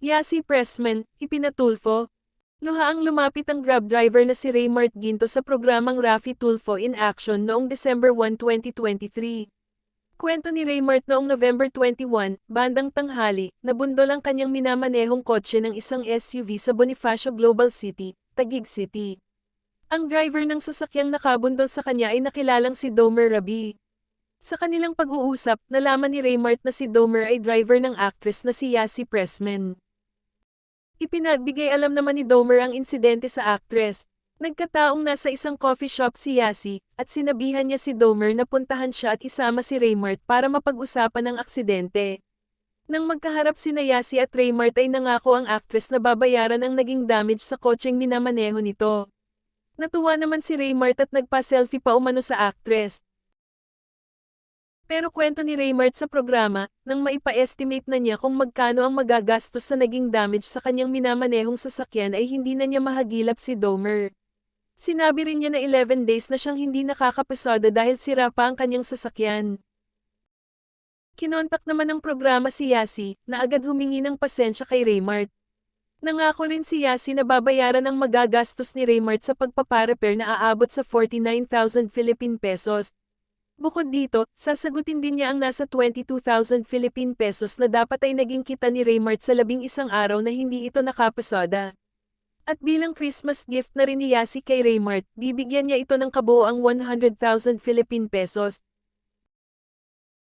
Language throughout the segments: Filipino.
Yasi Pressman, ipinatulfo. Luhaang lumapit ang Grab driver na si Raymart Ginto sa programang Raffy Tulfo in Action noong December 1, 2023. Kwento ni Raymart noong November 21, bandang tanghali, nabundol ang kanyang minamanehong kotse ng isang SUV sa Bonifacio Global City, Taguig City. Ang driver ng sasakyang nakabundol sa kanya ay nakilalang si Domer Rabi. Sa kanilang pag-uusap, nalaman ni Raymart na si Domer ay driver ng actress na si Yasi Pressman. Ipinagbigay alam naman ni Domer ang insidente sa actress. Nagkataong nasa isang coffee shop si Yasi, at sinabihan niya si Domer na puntahan siya at isama si Raymart para mapag-usapan ang aksidente. Nang magkaharap sina Yasi at Raymart ay nangako ang actress na babayaran ang naging damage sa kotseng minamaneho nito. Natuwa naman si Raymart at nagpa-selfie pa umano sa actress. Pero kwento ni Raymart sa programa, nang maipa-estimate na niya kung magkano ang magagastos sa naging damage sa kanyang minamanehong sasakyan ay hindi na niya mahagilap si Domer. Sinabi rin niya na 11 days na siyang hindi nakakapasada dahil sira pa ang kanyang sasakyan. Kinontak naman ng programa si Yasi, na agad humingi ng pasensya kay Raymart. Nangako rin si Yasi na babayaran ang magagastos ni Raymart sa pagpaparepair na aabot sa 49,000 Philippine pesos. Bukod dito, sasagutin din niya ang nasa 22,000 Philippine pesos na dapat ay naging kita ni Raymart sa 11 araw na hindi ito nakapasada. At bilang Christmas gift na rin ni Yasi kay Raymart, bibigyan niya ito ng kabuoang 100,000 Philippine pesos.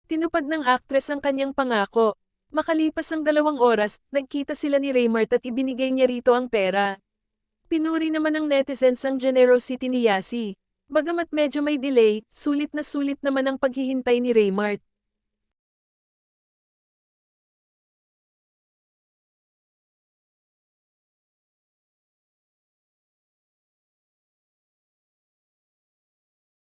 Tinupad ng actress ang kanyang pangako. Makalipas ang 2 oras, nagkita sila ni Raymart at ibinigay niya rito ang pera. Pinuri naman ng netizens ang generosity ni Yasi. Bagamat medyo may delay, sulit na sulit naman ang paghihintay ni Raymart.